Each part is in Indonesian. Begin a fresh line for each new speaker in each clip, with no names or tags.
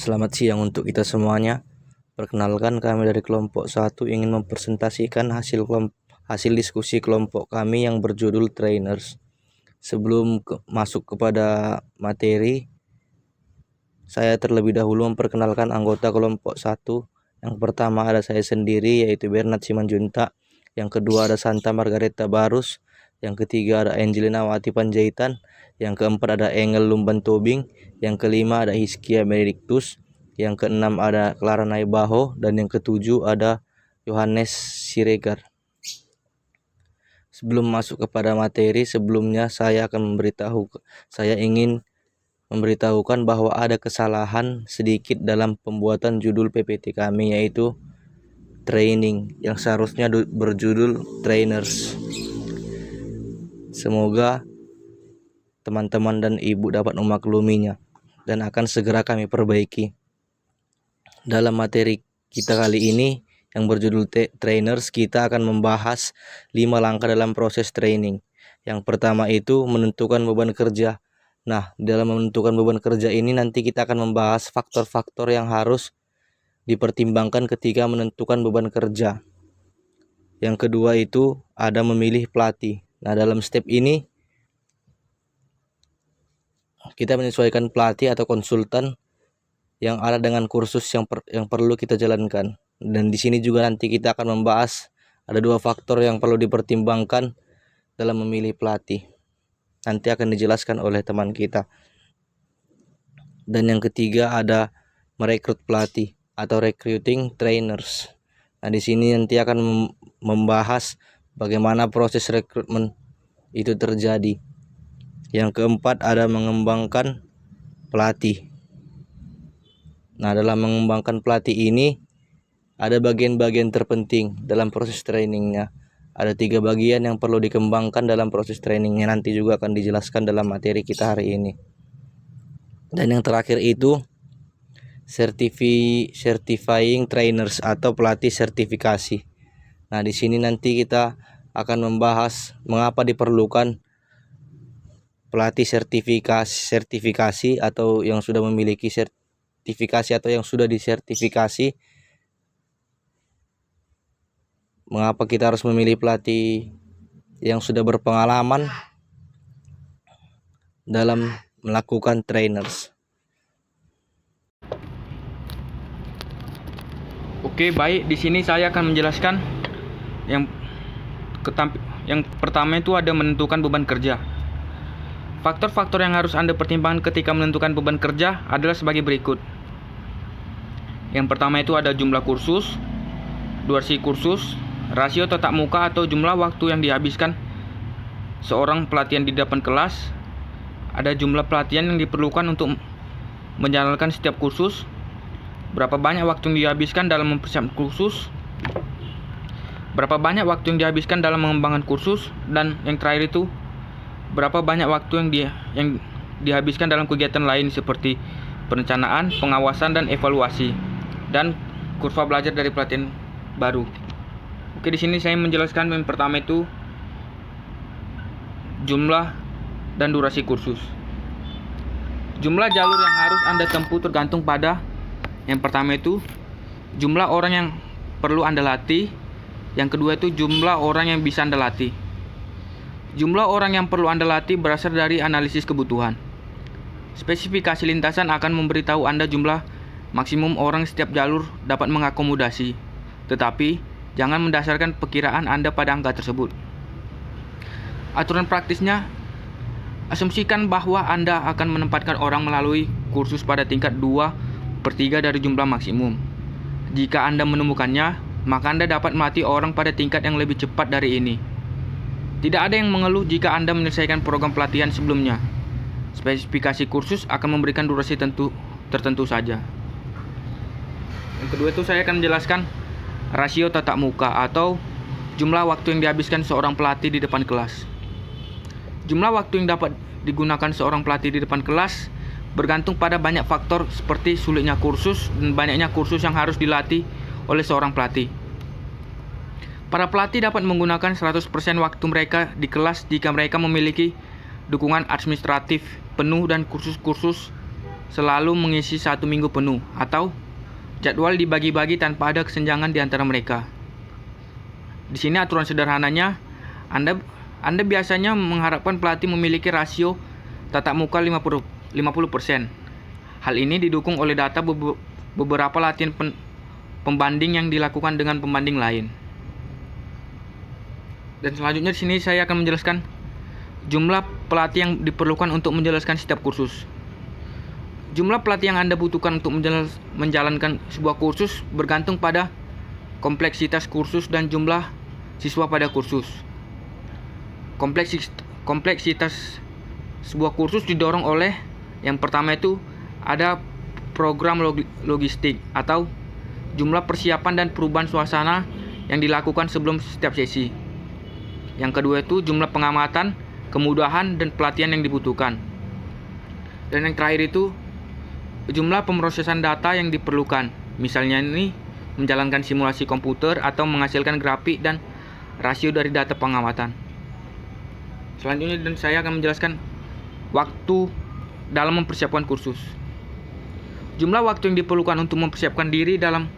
Selamat siang untuk kita semuanya. Perkenalkan, kami dari kelompok 1 ingin mempresentasikan hasil diskusi kelompok kami yang berjudul Trainers. Sebelum masuk kepada materi, saya terlebih dahulu memperkenalkan anggota kelompok 1. Yang pertama ada saya sendiri, yaitu Bernard Simanjuntak. Yang kedua ada Santa Margareta Barus. Yang ketiga ada Angelina Wati Panjaitan. Yang keempat ada Engel Lumban Tobing. Yang kelima ada Hiskia Benedictus. Yang keenam ada Clara Naibaho. Dan yang ketujuh ada Yohanes Siregar. Sebelum masuk kepada materi, sebelumnya saya ingin memberitahukan bahwa ada kesalahan sedikit dalam pembuatan judul PPT kami, yaitu training yang seharusnya berjudul trainers. Semoga teman-teman dan ibu dapat memakluminya dan akan segera kami perbaiki. Dalam materi kita kali ini yang berjudul trainers, kita akan membahas 5 langkah dalam proses training. Yang pertama itu menentukan beban kerja. Nah, dalam menentukan beban kerja ini nanti kita akan membahas faktor-faktor yang harus dipertimbangkan ketika menentukan beban kerja. Yang kedua itu ada memilih pelatih. Nah, dalam step ini kita menyesuaikan pelatih atau konsultan yang ada dengan kursus yang perlu kita jalankan. Dan di sini juga nanti kita akan membahas ada 2 faktor yang perlu dipertimbangkan dalam memilih pelatih. Nanti akan dijelaskan oleh teman kita. Dan yang ketiga ada merekrut pelatih atau recruiting trainers. Nah, di sini nanti akan membahas bagaimana proses rekrutmen itu terjadi. Yang keempat ada mengembangkan pelatih. Nah, dalam mengembangkan pelatih ini ada bagian-bagian terpenting dalam proses trainingnya. Ada 3 bagian yang perlu dikembangkan dalam proses trainingnya, nanti juga akan dijelaskan dalam materi kita hari ini. Dan yang terakhir itu certifying trainers atau pelatih sertifikasi. Nah, di sini nanti kita akan membahas mengapa diperlukan pelatih sertifikasi atau yang sudah memiliki sertifikasi atau yang sudah disertifikasi. Mengapa kita harus memilih pelatih yang sudah berpengalaman dalam melakukan trainers.
Oke, baik. Di sini saya akan menjelaskan yang pertama itu ada menentukan beban kerja. Faktor-faktor yang harus Anda pertimbangkan ketika menentukan beban kerja adalah sebagai berikut. Yang pertama itu ada jumlah kursus, durasi kursus, rasio tatap muka atau jumlah waktu yang dihabiskan seorang pelatihan di depan kelas, ada jumlah pelatihan yang diperlukan untuk menjalankan setiap kursus, berapa banyak waktu yang dihabiskan dalam mempersiapkan kursus, berapa banyak waktu yang dihabiskan dalam mengembangkan kursus, dan yang terakhir itu berapa banyak waktu yang dihabiskan dalam kegiatan lain seperti perencanaan, pengawasan, dan evaluasi, dan kurva belajar dari pelatihan baru. Oke, di sini saya menjelaskan yang pertama itu jumlah dan durasi kursus. Jumlah jalur yang harus Anda tempuh tergantung pada yang pertama itu jumlah orang yang perlu Anda latih. Yang kedua itu jumlah orang yang bisa Anda latih. Jumlah orang yang perlu Anda latih berasal dari analisis kebutuhan. Spesifikasi lintasan akan memberitahu Anda jumlah maksimum orang setiap jalur dapat mengakomodasi. Tetapi jangan mendasarkan perkiraan Anda pada angka tersebut. Aturan praktisnya, asumsikan bahwa Anda akan menempatkan orang melalui kursus pada tingkat 2/3 dari jumlah maksimum. Jika Anda menemukannya, maka Anda dapat melatih orang pada tingkat yang lebih cepat dari ini. Tidak ada yang mengeluh jika Anda menyelesaikan program pelatihan sebelumnya. Spesifikasi kursus akan memberikan durasi tertentu saja. Yang kedua itu saya akan menjelaskan rasio tatap muka atau jumlah waktu yang dihabiskan seorang pelatih di depan kelas. Jumlah waktu yang dapat digunakan seorang pelatih di depan kelas bergantung pada banyak faktor seperti sulitnya kursus dan banyaknya kursus yang harus dilatih oleh seorang pelatih. Para pelatih dapat menggunakan 100% waktu mereka di kelas jika mereka memiliki dukungan administratif penuh dan kursus-kursus selalu mengisi 1 minggu penuh atau jadwal dibagi-bagi tanpa ada kesenjangan di antara mereka. Di sini aturan sederhananya, Anda biasanya mengharapkan pelatih memiliki rasio tatap muka 50%. Hal ini didukung oleh data beberapa latihan pembanding yang dilakukan dengan pembanding lain. Dan selanjutnya di sini saya akan menjelaskan jumlah pelatih yang diperlukan untuk menjelaskan setiap kursus. Jumlah pelatih yang Anda butuhkan untuk menjalankan sebuah kursus bergantung pada kompleksitas kursus dan jumlah siswa pada kursus. Kompleksitas sebuah kursus didorong oleh yang pertama itu ada program logistik atau jumlah persiapan dan perubahan suasana yang dilakukan sebelum setiap sesi. Yang kedua itu jumlah pengamatan, kemudahan, dan pelatihan yang dibutuhkan. Dan yang terakhir itu jumlah pemrosesan data yang diperlukan. Misalnya ini menjalankan simulasi komputer atau menghasilkan grafik dan rasio dari data pengamatan. Selanjutnya dan saya akan menjelaskan waktu dalam mempersiapkan kursus. Jumlah waktu yang diperlukan untuk mempersiapkan diri dalam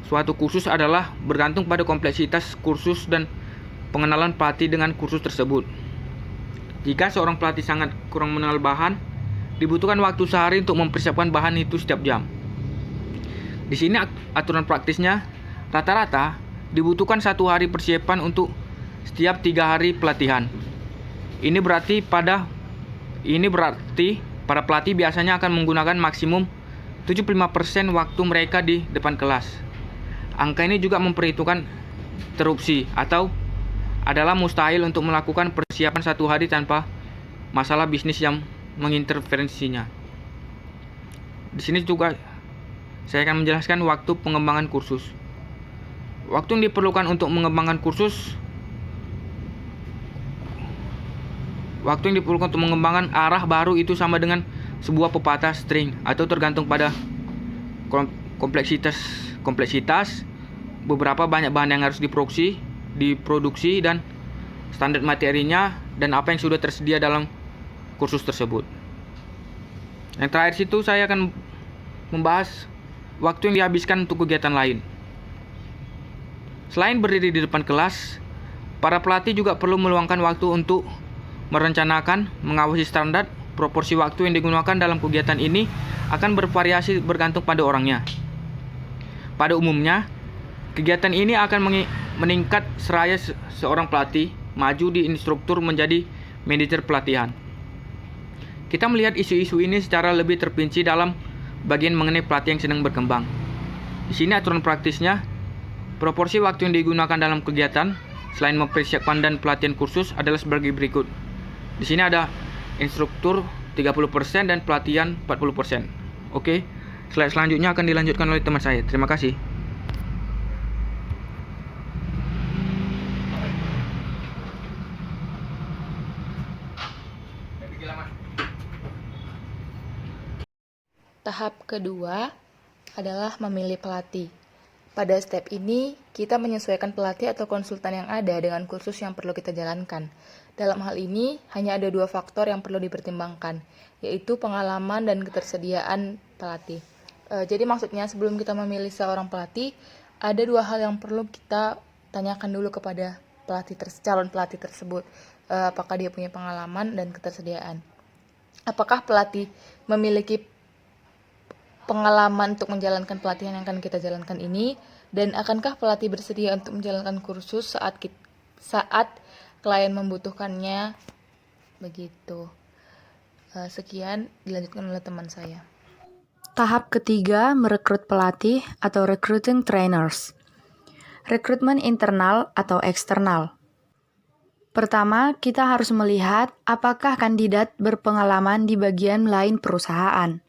suatu kursus adalah bergantung pada kompleksitas kursus dan pengenalan pelatih dengan kursus tersebut. Jika seorang pelatih sangat kurang mengenal bahan, dibutuhkan waktu sehari untuk mempersiapkan bahan itu setiap jam. Di sini aturan praktisnya, rata-rata dibutuhkan 1 hari persiapan untuk setiap 3 hari pelatihan. Ini berarti para pelatih biasanya akan menggunakan maksimum 75% waktu mereka di depan kelas. Angka ini juga memperhitungkan interupsi atau adalah mustahil untuk melakukan persiapan 1 hari tanpa masalah bisnis yang menginterferensinya. Di sini juga saya akan menjelaskan waktu pengembangan kursus. Waktu yang diperlukan untuk mengembangkan kursus, arah baru itu sama dengan sebuah pepatah string atau tergantung pada kompleksitas beberapa banyak bahan yang harus diproduksi dan standar materinya dan apa yang sudah tersedia dalam kursus tersebut. Yang terakhir situ saya akan membahas waktu yang dihabiskan untuk kegiatan lain. Selain berdiri di depan kelas, para pelatih juga perlu meluangkan waktu untuk merencanakan, mengawasi standar, proporsi waktu yang digunakan dalam kegiatan ini akan bervariasi bergantung pada orangnya. Pada umumnya, kegiatan ini akan meningkat seraya seorang pelatih maju di instruktur menjadi manajer pelatihan. Kita melihat isu-isu ini secara lebih terperinci dalam bagian mengenai pelatih yang sedang berkembang. Di sini aturan praktisnya, proporsi waktu yang digunakan dalam kegiatan selain mempersiapkan dan pelatihan kursus adalah sebagai berikut. Di sini ada instruktur 30% dan pelatihan 40%. Oke, slide selanjutnya akan dilanjutkan oleh teman saya. Terima kasih.
Tahap kedua adalah memilih pelatih. Pada step ini, kita menyesuaikan pelatih atau konsultan yang ada dengan kursus yang perlu kita jalankan. Dalam hal ini, hanya ada 2 faktor yang perlu dipertimbangkan, yaitu pengalaman dan ketersediaan pelatih. Jadi maksudnya sebelum kita memilih seorang pelatih, ada 2 hal yang perlu kita tanyakan dulu kepada calon pelatih tersebut. Apakah dia punya pengalaman dan ketersediaan. Apakah pelatih memiliki pengalaman untuk menjalankan pelatihan yang akan kita jalankan ini, dan akankah pelatih bersedia untuk menjalankan kursus saat klien membutuhkannya. Begitu. Sekian dilanjutkan oleh teman saya.
Tahap ketiga, merekrut pelatih atau recruiting trainers. Rekrutmen internal atau eksternal. Pertama, kita harus melihat apakah kandidat berpengalaman di bagian lain perusahaan.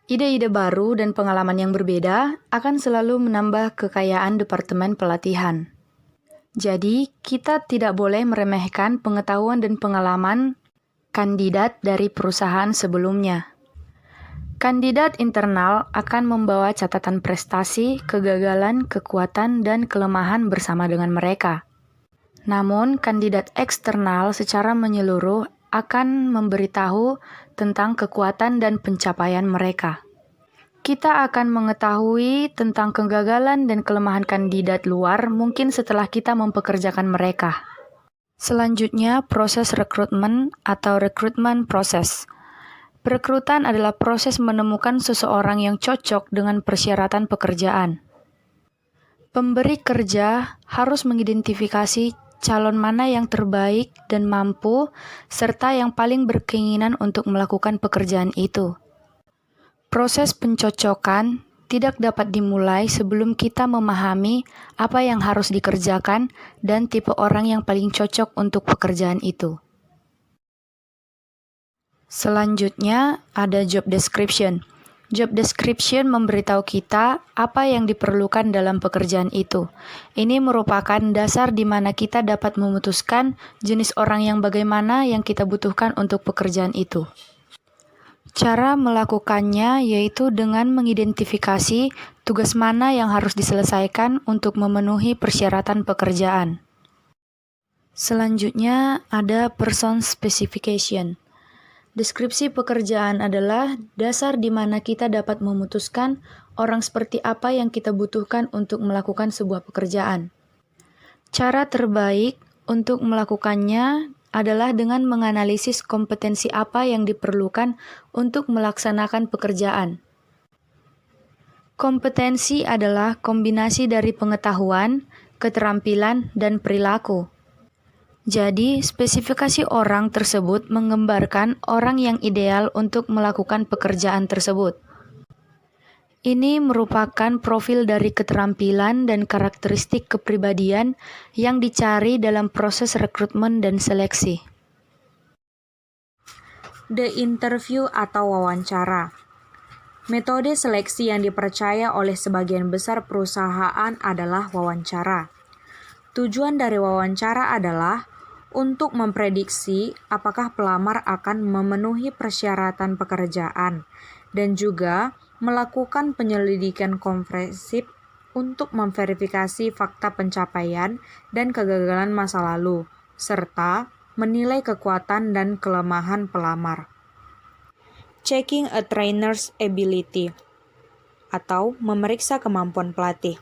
Ide-ide baru dan pengalaman yang berbeda akan selalu menambah kekayaan departemen pelatihan. Jadi, kita tidak boleh meremehkan pengetahuan dan pengalaman kandidat dari perusahaan sebelumnya. Kandidat internal akan membawa catatan prestasi, kegagalan, kekuatan, dan kelemahan bersama dengan mereka. Namun, kandidat eksternal secara menyeluruh akan memberitahu tentang kekuatan dan pencapaian mereka. Kita akan mengetahui tentang kegagalan dan kelemahan kandidat luar mungkin setelah kita mempekerjakan mereka. Selanjutnya, proses rekrutmen atau recruitment process. Perekrutan adalah proses menemukan seseorang yang cocok dengan persyaratan pekerjaan. Pemberi kerja harus mengidentifikasi calon mana yang terbaik dan mampu, serta yang paling berkeinginan untuk melakukan pekerjaan itu. Proses pencocokan tidak dapat dimulai sebelum kita memahami apa yang harus dikerjakan dan tipe orang yang paling cocok untuk pekerjaan itu. Selanjutnya, ada job description. Job description memberitahu kita apa yang diperlukan dalam pekerjaan itu. Ini merupakan dasar di mana kita dapat memutuskan jenis orang yang bagaimana yang kita butuhkan untuk pekerjaan itu. Cara melakukannya yaitu dengan mengidentifikasi tugas mana yang harus diselesaikan untuk memenuhi persyaratan pekerjaan. Selanjutnya ada person specification. Deskripsi pekerjaan adalah dasar di mana kita dapat memutuskan orang seperti apa yang kita butuhkan untuk melakukan sebuah pekerjaan. Cara terbaik untuk melakukannya adalah dengan menganalisis kompetensi apa yang diperlukan untuk melaksanakan pekerjaan. Kompetensi adalah kombinasi dari pengetahuan, keterampilan, dan perilaku. Jadi, spesifikasi orang tersebut menggambarkan orang yang ideal untuk melakukan pekerjaan tersebut. Ini merupakan profil dari keterampilan dan karakteristik kepribadian yang dicari dalam proses rekrutmen dan seleksi. The interview atau wawancara. Metode seleksi yang dipercaya oleh sebagian besar perusahaan adalah wawancara. Tujuan dari wawancara adalah untuk memprediksi apakah pelamar akan memenuhi persyaratan pekerjaan dan juga melakukan penyelidikan komprehensif untuk memverifikasi fakta pencapaian dan kegagalan masa lalu, serta menilai kekuatan dan kelemahan pelamar. Checking a trainer's ability atau memeriksa kemampuan pelatih.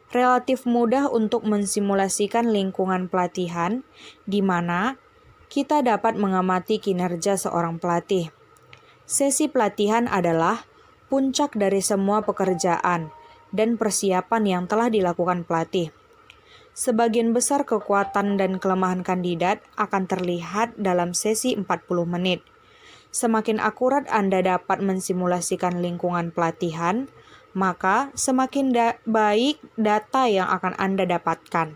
Relatif mudah untuk mensimulasikan lingkungan pelatihan di mana kita dapat mengamati kinerja seorang pelatih. Sesi pelatihan adalah puncak dari semua pekerjaan dan persiapan yang telah dilakukan pelatih. Sebagian besar kekuatan dan kelemahan kandidat akan terlihat dalam sesi 40 menit. Semakin akurat Anda dapat mensimulasikan lingkungan pelatihan, maka semakin baik data yang akan Anda dapatkan.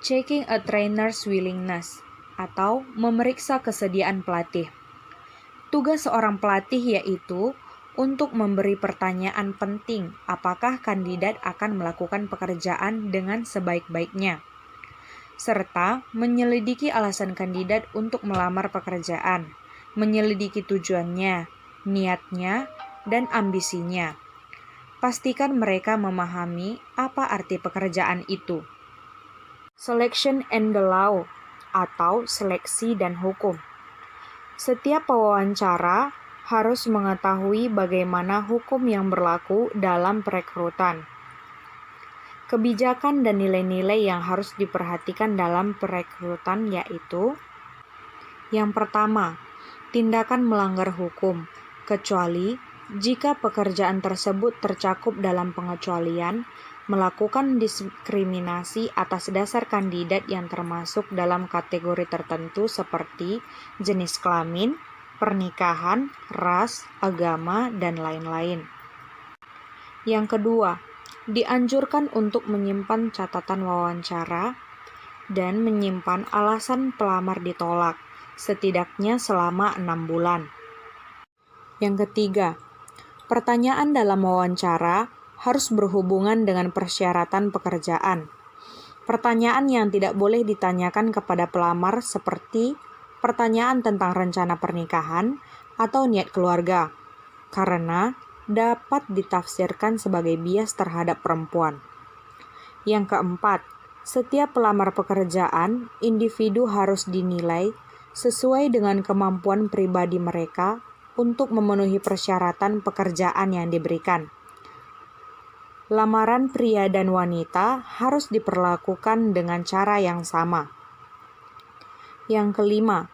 Checking a trainer's willingness atau memeriksa kesediaan pelatih. Tugas seorang pelatih yaitu untuk memberi pertanyaan penting apakah kandidat akan melakukan pekerjaan dengan sebaik-baiknya, serta menyelidiki alasan kandidat untuk melamar pekerjaan, menyelidiki tujuannya, niatnya, dan ambisinya. Pastikan mereka memahami apa arti pekerjaan itu. Selection and the law atau seleksi dan hukum. Setiap pewawancara harus mengetahui bagaimana hukum yang berlaku dalam perekrutan. Kebijakan dan nilai-nilai yang harus diperhatikan dalam perekrutan yaitu: yang pertama, tindakan melanggar hukum, kecuali jika pekerjaan tersebut tercakup dalam pengecualian, melakukan diskriminasi atas dasar kandidat yang termasuk dalam kategori tertentu seperti jenis kelamin, pernikahan, ras, agama, dan lain-lain. Yang kedua, dianjurkan untuk menyimpan catatan wawancara dan menyimpan alasan pelamar ditolak, setidaknya selama 6 bulan. Yang ketiga, pertanyaan dalam wawancara harus berhubungan dengan persyaratan pekerjaan. Pertanyaan yang tidak boleh ditanyakan kepada pelamar seperti pertanyaan tentang rencana pernikahan atau niat keluarga, karena dapat ditafsirkan sebagai bias terhadap perempuan. Yang keempat, setiap pelamar pekerjaan, individu harus dinilai
sesuai dengan kemampuan pribadi mereka untuk memenuhi persyaratan pekerjaan yang diberikan. Lamaran pria dan wanita harus diperlakukan dengan cara yang sama. Yang kelima,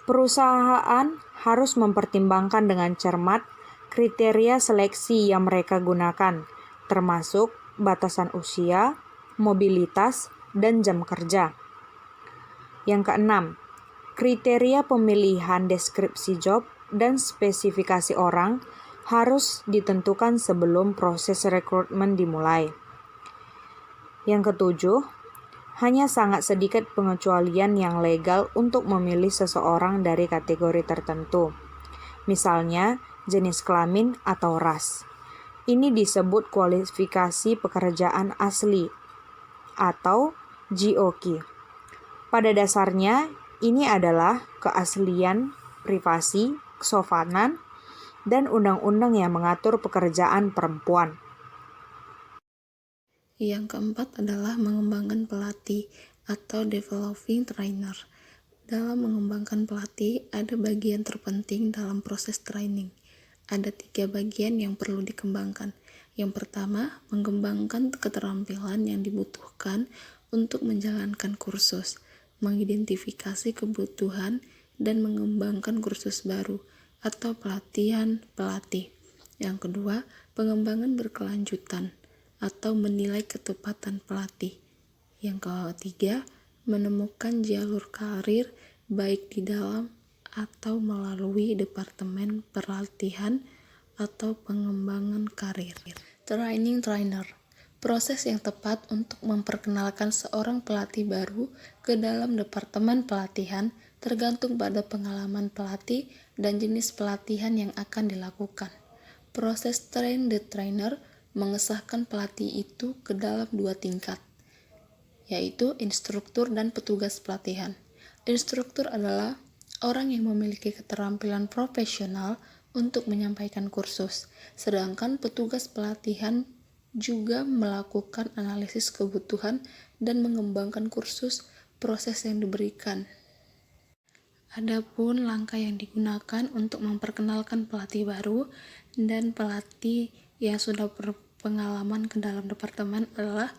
perusahaan harus mempertimbangkan dengan cermat kriteria seleksi yang mereka gunakan, termasuk batasan usia, mobilitas, dan jam kerja. Yang keenam, kriteria pemilihan deskripsi job dan spesifikasi orang harus ditentukan sebelum proses rekrutmen dimulai. Yang ketujuh, hanya sangat sedikit pengecualian yang legal untuk memilih seseorang dari kategori tertentu. Misalnya, jenis kelamin atau ras. Ini disebut kualifikasi pekerjaan asli atau GOK. Pada dasarnya, ini adalah keaslian, privasi, kesopanan, dan undang-undang yang mengatur pekerjaan perempuan.
Yang keempat adalah mengembangkan pelatih atau developing trainer. Dalam mengembangkan pelatih, ada bagian terpenting dalam proses training. Ada 3 bagian yang perlu dikembangkan. Yang pertama, mengembangkan keterampilan yang dibutuhkan untuk menjalankan kursus, mengidentifikasi kebutuhan, dan mengembangkan kursus baru atau pelatihan pelatih. Yang kedua, pengembangan berkelanjutan atau menilai ketepatan pelatih. Yang ketiga, menemukan jalur karir baik di dalam atau melalui departemen pelatihan atau pengembangan karir. Training trainer, proses yang tepat untuk memperkenalkan seorang pelatih baru ke dalam departemen pelatihan tergantung pada pengalaman pelatih dan jenis pelatihan yang akan dilakukan. Proses train the trainer mengesahkan pelatih itu ke dalam 2 tingkat, yaitu instruktur dan petugas pelatihan. Instruktur adalah orang yang memiliki keterampilan profesional untuk menyampaikan kursus, sedangkan petugas pelatihan juga melakukan analisis kebutuhan dan mengembangkan kursus proses yang diberikan. Adapun langkah yang digunakan untuk memperkenalkan pelatih baru dan pelatih yang sudah berpengalaman ke dalam departemen adalah: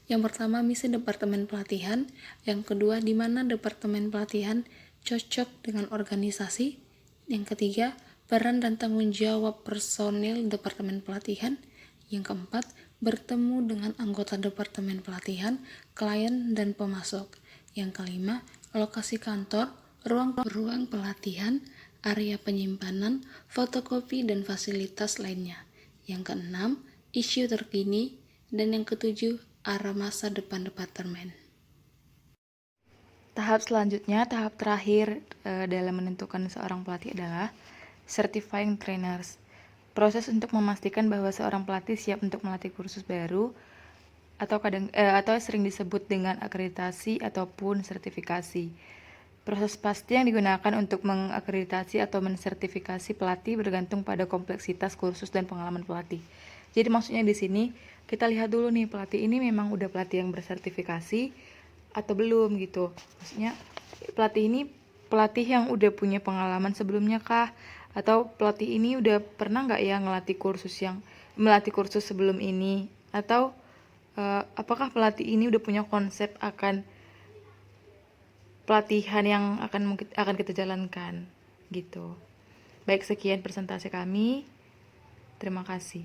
yang pertama, misi departemen pelatihan; yang kedua, di mana departemen pelatihan cocok dengan organisasi; yang ketiga, peran dan tanggung jawab personil departemen pelatihan; yang keempat, bertemu dengan anggota departemen pelatihan, klien, dan pemasok; yang kelima, lokasi kantor, ruang pelatihan, area penyimpanan, fotokopi, dan fasilitas lainnya; yang keenam, isu terkini; dan yang ketujuh, arah masa depan departemen. Tahap selanjutnya, tahap terakhir dalam menentukan seorang pelatih adalah certifying trainers. Proses untuk memastikan bahwa seorang pelatih siap untuk melatih kursus baru atau sering disebut dengan akreditasi ataupun sertifikasi. Proses pasti yang digunakan untuk mengakreditasi atau mensertifikasi pelatih bergantung pada kompleksitas kursus dan pengalaman pelatih. Jadi maksudnya di sini kita lihat dulu nih, pelatih ini memang udah pelatih yang bersertifikasi atau belum gitu. Maksudnya pelatih ini pelatih yang udah punya pengalaman sebelumnya kah? Atau pelatih ini udah pernah nggak ya melatih kursus sebelum ini? Atau apakah pelatih ini udah punya konsep akan pelatihan yang akan kita jalankan gitu. Baik, sekian presentasi kami. Terima kasih.